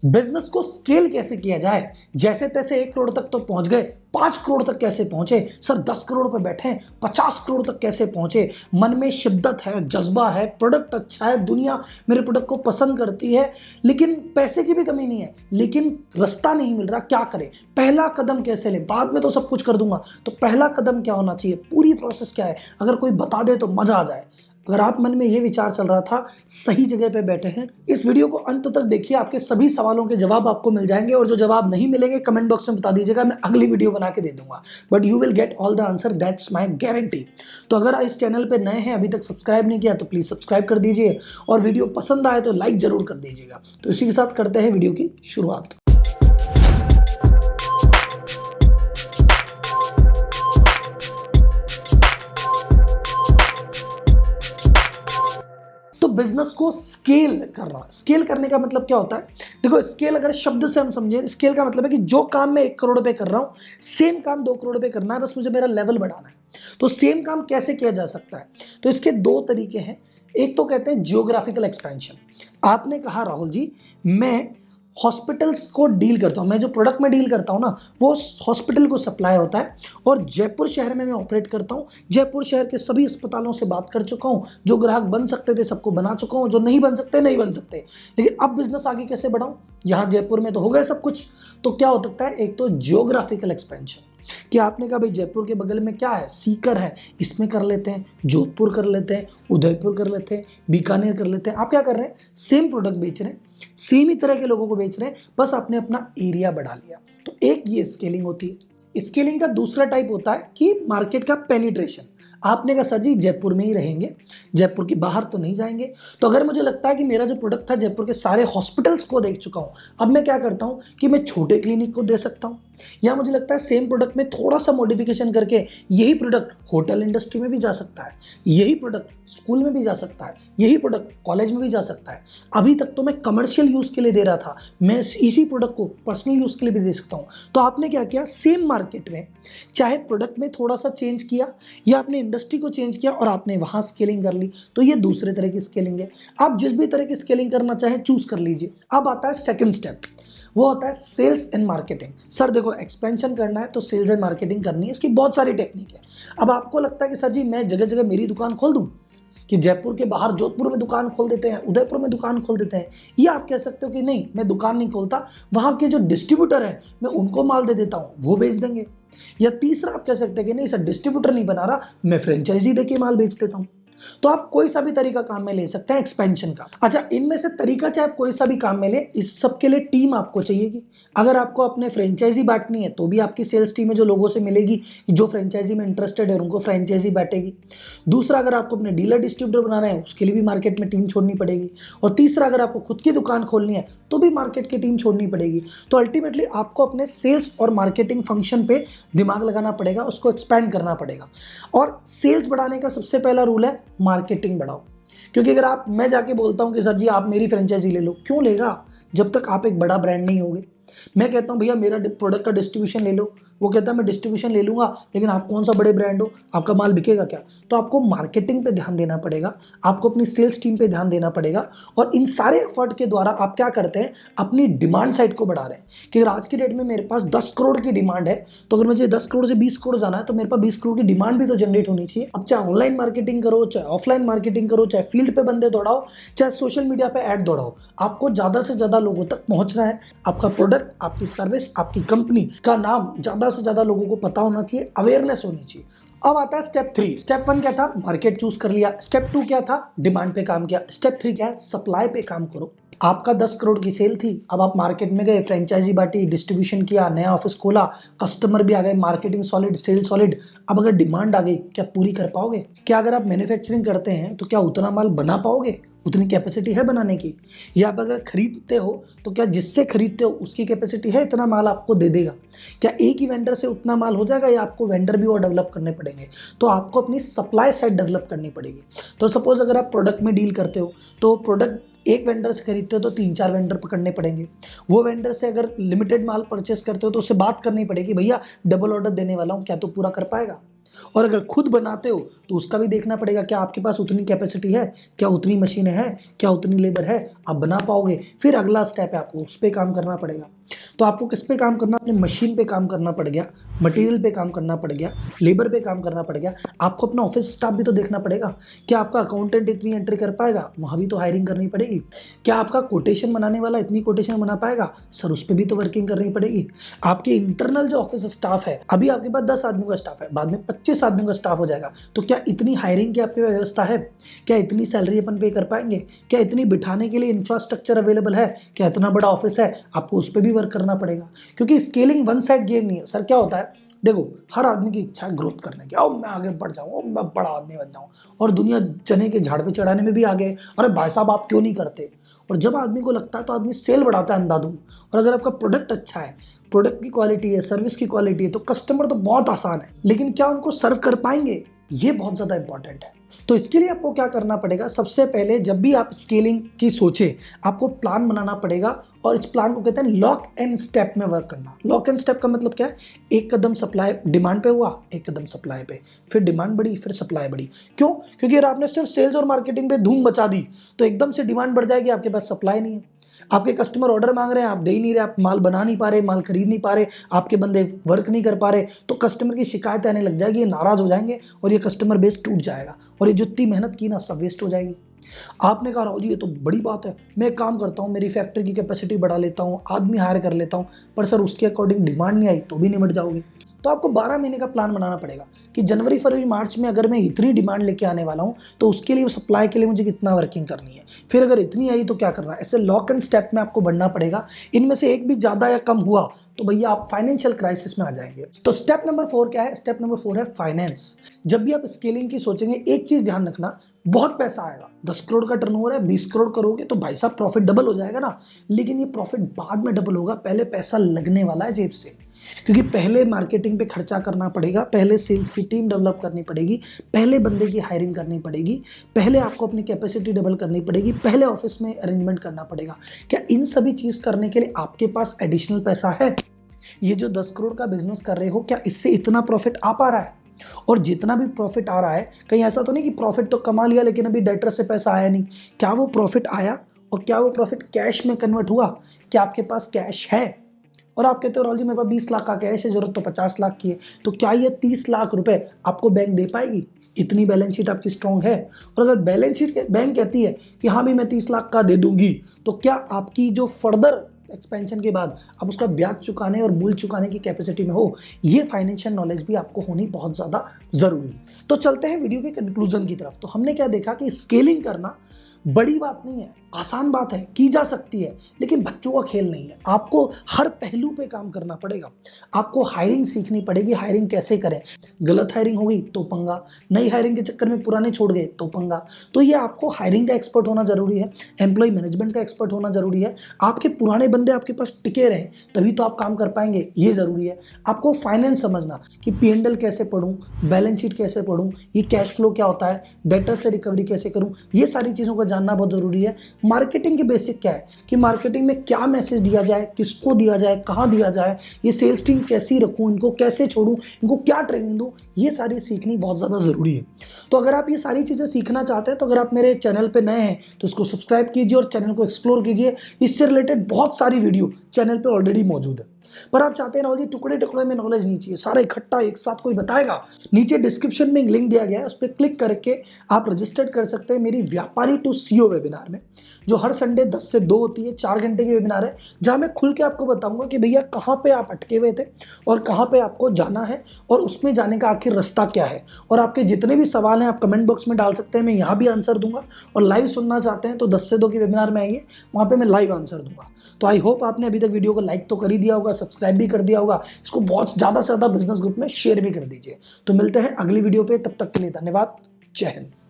Business को scale कैसे किया जाए, जैसे तैसे 1 करोड़ तक तो पहुंच गए, 5 करोड़ तक कैसे पहुंचे, सर 10 करोड़ पे बैठे हैं, 50 करोड़ तक कैसे पहुंचे। मन में शिद्दत है, जज्बा है, प्रोडक्ट अच्छा है, दुनिया मेरे प्रोडक्ट को पसंद करती है, लेकिन पैसे की भी कमी नहीं है, लेकिन रास्ता नहीं मिल रहा, क्या करें, पहला कदम कैसे लें। बाद में तो सब कुछ कर दूंगा, तो पहला कदम क्या होना चाहिए, पूरी प्रोसेस क्या है, अगर कोई बता दे तो मजा आ जाए। अगर आप मन में ये विचार चल रहा था, सही जगह पे बैठे हैं। इस वीडियो को अंत तक देखिए, आपके सभी सवालों के जवाब आपको मिल जाएंगे, और जो जवाब नहीं मिलेंगे कमेंट बॉक्स में बता दीजिएगा, मैं अगली वीडियो बना के दे दूंगा, but you will get all the answer, that's my guarantee. तो अगर इस चैनल पे नए हैं, अभी तक सब्सक्राइब नहीं किया तो प्लीज सब्सक्राइब कर दीजिए, और वीडियो पसंद आए तो लाइक जरूर कर दीजिएगा। तो इसी के साथ करते हैं वीडियो की शुरुआत। तो बिजनेस को स्केल करना, स्केल करने का मतलब क्या होता है, देखो स्केल अगर शब्द से हम समझे, स्केल का मतलब है कि जो काम मैं 1 करोड़ पे कर रहा हूं, सेम काम 2 करोड़ पे करना है, बस मुझे मेरा लेवल बढ़ाना है। तो सेम काम कैसे किया जा सकता है, तो इसके 2 तरीके हैं। एक तो कहते हैं जियोग्राफिकल एक्सपेंशन। आपने कहा राहुल जी मैं हॉस्पिटल्स को डील करता हूं, मैं जो प्रोडक्ट में डील करता हूं ना, वो हॉस्पिटल को सप्लाई होता है, और जयपुर शहर में मैं ऑपरेट करता हूं। जयपुर शहर के सभी अस्पतालों से बात कर चुका हूं, जो ग्राहक बन सकते थे सबको बना चुका हूं, जो नहीं बन सकते नहीं बन सकते। लेकिन अब बिजनेस आगे कैसे बढ़ाऊं, यहां जयपुर में तो हो गए सब कुछ, तो क्या हो सकता है, एक तो जियोग्राफिकल एक्सपेंशन, कि आपने कहा भाई जयपुर के बगल में क्या है, सीकर है, इसमें कर लेते हैं, जोधपुर कर लेते हैं, उदयपुर कर लेते हैं, बीकानेर कर लेते हैं। आप क्या कर रहे हैं, सेम प्रोडक्ट बेच रहे हैं, सेम ही तरह के लोगों को बेच रहे हैं, बस आपने अपना एरिया बढ़ा लिया। तो एक ये स्केलिंग होती है। स्केलिंग का दूसरा टाइप होता है कि मार्केट का पेनिट्रेशन। आपने कहा सर जी जयपुर में ही रहेंगे, जयपुर के बाहर तो नहीं जाएंगे। तो अगर मुझे लगता है कि मेरा जो प्रोडक्ट था जयपुर के सारे हॉस्पिटल्स को देख चुका हूं, अब मैं क्या करता हूं कि मैं छोटे क्लिनिक को दे सकता हूं, या मुझे लगता है सेम प्रोडक्ट में थोड़ा सा मॉडिफिकेशन करके यही प्रोडक्ट होटल इंडस्ट्री में भी जा सकता है, यही प्रोडक्ट स्कूल में भी जा सकता है, यही प्रोडक्ट कॉलेज में भी जा सकता है। अभी तक तो मैं कमर्शियल यूज के लिए दे रहा था, मैं इसी प्रोडक्ट को पर्सनल यूज के लिए भी दे सकता हूं। तो आपने क्या किया, सेम मार्केट में चाहे प्रोडक्ट में थोड़ा सा चेंज किया, या आपने इंडस्ट्री को चेंज किया और आपने वहां स्केलिंग कर ली। तो ये दूसरे तरह की स्केलिंग है। आप जिस भी तरह की स्केलिंग करना चाहें चूज कर लीजिए। अब आता है सेकंड स्टेप, वो होता है सेल्स एंड मार्केटिंग। सर देखो एक्सपेंशन करना है तो सेल्स एंड मार्केटिंग करनी है, इसकी बहुत सारी टेक्निक है। अब आपको लगता है कि सर जी मैं जगह जगह मेरी दुकान खोल दूं, कि जयपुर के बाहर जोधपुर में दुकान खोल देते हैं, उदयपुर में दुकान खोल देते हैं, या आप कह सकते हो कि नहीं मैं दुकान नहीं खोलता, वहां के जो डिस्ट्रीब्यूटर है मैं उनको माल दे देता हूं, वो बेच देंगे। या तीसरा आप कह सकते हैं कि नहीं सर डिस्ट्रीब्यूटर नहीं बना रहा, मैं फ्रेंचाइजी देके माल बेच देता हूं। तो आप कोई सा भी तरीका काम में ले सकते हैं एक्सपेंशन का। अच्छा इनमें से तरीका चाहे आप कोई सा भी काम में ले, इस सब के लिए टीम आपको चाहिएगी। अगर आपको अपने फ्रेंचाइजी बांटनी है तो भी आपकी सेल्स टीम है जो लोगों से मिलेगी, जो फ्रेंचाइजी में इंटरेस्टेड है उनको फ्रेंचाइजी बांटेगी। दूसरा अगर आपको अपने डीलर डिस्ट्रीब्यूटर बनाना है उसके लिए भी मार्केट में टीम छोड़नी पड़ेगी। और तीसरा अगर आपको खुद की दुकान खोलनी है तो भी मार्केट की टीम छोड़नी पड़ेगी। तो अल्टीमेटली आपको अपने सेल्स और मार्केटिंग फंक्शन पे दिमाग लगाना पड़ेगा, उसको एक्सपैंड करना पड़ेगा। और सेल्स बढ़ाने का सबसे पहला रूल है मार्केटिंग बढ़ाओ। क्योंकि अगर मैं जाके बोलता हूं कि सर जी आप मेरी फ्रेंचाइजी ले लो, क्यों लेगा जब तक आप एक बड़ा ब्रांड नहीं होगे। मैं कहता हूं भैया मेरा प्रोडक्ट का डिस्ट्रीब्यूशन ले लो, वो कहता है मैं डिस्ट्रीब्यूशन ले लूंगा, लेकिन आप कौन सा बड़े ब्रांड हो, आपका माल बिकेगा क्या। तो आपको मार्केटिंग पे ध्यान देना पड़ेगा, आपको अपनी सेल्स टीम पे ध्यान देना पड़ेगा। और इन सारे एफर्ट के द्वारा आप क्या करते हैं, अपनी डिमांड साइड को बढ़ा रहे हैं। कि अगर आज की डेट में मेरे पास 10 करोड़ की डिमांड है, तो अगर मुझे 10 करोड़ से 20 करोड़ जाना है तो मेरे पास 20 करोड़ की डिमांड भी तो जनरेट होनी चाहिए। अब चाहे ऑनलाइन मार्केटिंग करो, चाहे ऑफलाइन मार्केटिंग करो, चाहे फील्ड पे बंदे दौड़ाओ, चाहे सोशल मीडिया पे ऐड दौड़ाओ, आपको ज्यादा से ज्यादा लोगों तक पहुंचना है। आपका प्रोडक्ट, आपकी सर्विस, आपकी कंपनी का नाम ज्यादा से ज्यादा लोगों को पता होना चाहिए, अवेयरनेस होनी चाहिए। अब आता है स्टेप 3। स्टेप 1 क्या था, मार्केट चूज कर लिया। स्टेप 2 क्या था, डिमांड पे काम किया। स्टेप 3 क्या है, सप्लाई पे काम करो। आपका 10 करोड़ की सेल थी, अब आप मार्केट में गए, फ्रेंचाइजी बांटी, डिस्ट्रीब्यूशन किया, नया ऑफिस खोला, कस्टमर भी आ गए, मार्केटिंग सॉलिड, सेल सॉलिड। अब अगर डिमांड आ गई, क्या पूरी कर पाओगे। क्या अगर आप मैन्युफैक्चरिंग करते हैं तो क्या उतना माल बना पाओगे, उतनी कैपेसिटी है बनाने की। या आप अगर खरीदते हो तो क्या जिससे खरीदते हो उसकी कैपेसिटी है, इतना माल आपको दे देगा। क्या एक ही वेंडर से उतना माल हो जाएगा, या आपको वेंडर भी और डेवलप करने पड़ेंगे। तो आपको अपनी सप्लाई साइड डेवलप करनी पड़ेगी। तो सपोज अगर आप प्रोडक्ट में डील करते हो तो प्रोडक्ट एक वेंडर से खरीदते हो तो 3-4 वेंडर पकड़ने पड़ेंगे। वो वेंडर से अगर लिमिटेड माल परचेस करते हो तो उससे बात करनी पड़ेगी, भैया डबल ऑर्डर देने वाला हूं, क्या तो पूरा कर पाएगा। और अगर खुद बनाते हो तो उसका भी देखना पड़ेगा, क्या आपके पास उतनी कैपेसिटी है, क्या उतनी मशीनें हैं, क्या उतनी लेबर है, आप बना पाओगे। फिर अगला स्टेप है आपको उस पर काम करना पड़ेगा। तो आपको किस पे काम करना, अपने मशीन पे काम करना पड़ गया, मटेरियल पे काम करना पड़ गया, लेबर पे काम करना पड़ गया। आपको अपना ऑफिस स्टाफ भी तो देखना पड़ेगा, क्या आपका अकाउंटेंट इतनी एंट्री कर पाएगा, वहां भी तो हायरिंग करनी पड़ेगी। क्या आपका कोटेशन बनाने वाला इतनी कोटेशन बना पाएगा, सर उस पर भी तो वर्किंग करनी पड़ेगी। आपके इंटरनल जो ऑफिस स्टाफ है, अभी आपके पास 10 आदमियों का स्टाफ है, बाद में 25 आदमियों का स्टाफ हो जाएगा, तो क्या इतनी हायरिंग की आपकी व्यवस्था है, क्या इतनी सैलरी अपन पे कर पाएंगे, क्या इतनी बिठाने के लिए इंफ्रास्ट्रक्चर अवेलेबल है, क्या इतना बड़ा ऑफिस है, आपको उस पर भी वर्क करना पड़ेगा। क्योंकि स्केलिंग वन साइड गेम नहीं है सर। क्या होता है, देखो हर आदमी की इच्छा है ग्रोथ करने की, मैं आगे बढ़ जाऊं, मैं बड़ा आदमी बन जाऊं, और दुनिया चने के झाड़ पे चढ़ाने में भी आगे, अरे भाई साहब आप क्यों नहीं करते। और जब आदमी को लगता है तो आदमी सेल बढ़ाता है अंधाधुंध। और अगर आपका प्रोडक्ट अच्छा है, प्रोडक्ट की क्वालिटी है, सर्विस की क्वालिटी है, तो कस्टमर तो बहुत आसान है, लेकिन क्या उनको सर्व कर पाएंगे, ये बहुत ज्यादा इंपॉर्टेंट है। तो इसके लिए आपको क्या करना पड़ेगा, सबसे पहले जब भी आप स्केलिंग की सोचे, आपको प्लान बनाना पड़ेगा। और इस प्लान को कहते हैं लॉक एंड स्टेप में वर्क करना। लॉक एंड स्टेप का मतलब क्या है, एक कदम सप्लाई डिमांड पे हुआ, एक कदम सप्लाई पे, फिर डिमांड बढ़ी, फिर सप्लाई बढ़ी। क्यों? क्योंकि अगर आपने सिर्फ सेल्स और मार्केटिंग पे धूम मचा दी तो एकदम से डिमांड बढ़ जाएगी, आपके पास सप्लाई नहीं है। आपके कस्टमर ऑर्डर मांग रहे हैं, आप दे ही नहीं रहे, आप माल बना नहीं पा रहे, माल खरीद नहीं पा रहे, आपके बंदे वर्क नहीं कर पा रहे, तो कस्टमर की शिकायत आने लग जाएगी, ये नाराज हो जाएंगे और ये कस्टमर बेस टूट जाएगा, और ये जितनी मेहनत की ना सब वेस्ट हो जाएगी। आपने कहा राव जी ये तो बड़ी बात है, मैं एक काम करता हूँ, मेरी फैक्ट्री की कैपेसिटी बढ़ा लेता हूँ, आदमी हायर कर लेता हूँ, पर सर उसके अकॉर्डिंग डिमांड नहीं आई तो भी निमट जाओगे। तो आपको 12 महीने का प्लान बनाना पड़ेगा कि जनवरी फरवरी मार्च में अगर मैं इतनी डिमांड लेके आने वाला हूं तो उसके लिए सप्लाई के लिए मुझे कितना वर्किंग करनी है, फिर अगर इतनी आई तो क्या करना है। ऐसे लॉक एंड स्टेप में आपको बढ़ना पड़ेगा। इनमें से एक भी ज्यादा या कम हुआ तो भैया आप फाइनेंशियल क्राइसिस में आ जाएंगे। तो स्टेप नंबर 4 क्या है? स्टेप नंबर 4 है फाइनेंस। जब भी आप स्केलिंग की सोचेंगे, एक चीज ध्यान रखना, बहुत पैसा आएगा, 10 करोड़ का टर्नओवर है, 20 करोड़ करोगे तो भाई साहब प्रॉफिट डबल हो जाएगा ना, लेकिन ये प्रॉफिट बाद में डबल होगा, पहले पैसा लगने वाला है जेब से। क्योंकि पहले मार्केटिंग पे खर्चा करना पड़ेगा, पहले सेल्स की टीम डेवलप करनी पड़ेगी, पहले बंदे की हायरिंग करनी पड़ेगी, पहले आपको अपनी कैपेसिटी डबल करनी पड़ेगी, पहले ऑफिस में अरेंजमेंट करना पड़ेगा। क्या इन सभी चीज करने के लिए आपके पास एडिशनल पैसा है? ये जो 10 करोड़ का बिजनेस कर रहे हो, क्या इससे इतना प्रॉफिट आ पा रहा है? और जितना भी प्रॉफिट आ रहा है, कहीं ऐसा तो नहीं कि प्रॉफिट तो कमा लिया लेकिन अभी डेटर से पैसा आया नहीं। क्या वो प्रॉफिट आया और क्या वो प्रॉफिट कैश में कन्वर्ट हुआ? क्या आपके पास कैश है? और आप कहते हो राहुल जी मेरे पास 20 लाख का कैश है, जरूरत तो 50 लाख की है, तो क्या ये 30 लाख रुपए आपको बैंक दे पाएगी? इतनी बैलेंस शीट आपकी स्ट्रांग है? और अगर बैलेंस शीट बैंक कहती है कि हाँ भी मैं 30 लाख का दे दूंगी, तो क्या आपकी जो फर्दर एक्सपेंशन के बाद आप उसका ब्याज चुकाने और मूल चुकाने की कैपेसिटी में हो? ये फाइनेंशियल नॉलेज भी आपको होनी बहुत ज्यादा जरूरी है। तो चलते हैं वीडियो के कंक्लूजन की तरफ। तो हमने क्या देखा कि स्केलिंग करना बड़ी बात नहीं है, आसान बात है, की जा सकती है, लेकिन बच्चों का खेल नहीं है। आपको हर पहलू पे काम करना पड़ेगा। आपको हायरिंग सीखनी पड़ेगी, हायरिंग कैसे करें। गलत हायरिंग होगी तो पंगा, नई हायरिंग के चक्कर में पुराने छोड़ गए तो पंगा। तो ये आपको हायरिंग का एक्सपर्ट होना जरूरी है, एम्प्लॉय मैनेजमेंट का एक्सपर्ट होना जरूरी है। आपके पुराने बंदे आपके पास टिके रहे तभी तो आप काम कर पाएंगे, ये जरूरी है। आपको फाइनेंस समझना कि P&L कैसे पढ़ूं, बैलेंस शीट कैसे पढ़ूं, ये कैश फ्लो क्या होता है, डेटर से रिकवरी कैसे करूं, ये सारी चीजों का जानना बहुत जरूरी है। मार्केटिंग की बेसिक क्या है कि मार्केटिंग में क्या मैसेज दिया जाए, किसको दिया जाए, कहां दिया जाए, ये सेल्स टीम कैसी रखूं, इनको कैसे छोड़ूं, इनको क्या ट्रेनिंग दूं, ये सारी सीखनी बहुत ज्यादा जरूरी है। तो अगर आप ये सारी चीजें सीखना चाहते हैं तो अगर आप मेरे चैनल पे नए हैं तो इसको सब्सक्राइब कीजिए और चैनल को एक्सप्लोर कीजिए। इससे रिलेटेड बहुत सारी वीडियो चैनल पे ऑलरेडी मौजूद है। पर आप चाहते हैं राहुल जी टुकड़े टुकड़े में नॉलेज नहीं चाहिए, सारा इकट्ठा एक साथ कोई बताएगा, नीचे डिस्क्रिप्शन में एक लिंक दिया गया है, उस पर क्लिक करके आप रजिस्टर्ड कर सकते हैं मेरी व्यापारी टू सीओ वेबिनार में, जो हर संडे 10 से 2 होती है, 4 घंटे की वेबिनार है, जहां मैं खुल के आपको बताऊंगा कि भैया कहां पे आप अटके हुए थे और कहां पे आपको जाना है और उसमें जाने का आखिर रास्ता क्या है। और आपके जितने भी सवाल हैं आप कमेंट बॉक्स में डाल सकते हैं, मैं यहां भी आंसर दूंगा। और लाइव सुनना चाहते हैं तो 10 से 2 की वेबिनार में आइए, वहां पे मैं लाइव आंसर दूंगा। तो आई होप आपने अभी तक वीडियो को लाइक तो कर ही दिया होगा, सब्सक्राइब भी कर दिया होगा, इसको बहुत ज्यादा से ज्यादा बिजनेस ग्रुप में शेयर भी कर दीजिए। तो मिलते हैं अगली वीडियो पे, तब तक के लिए धन्यवाद, जय हिंद।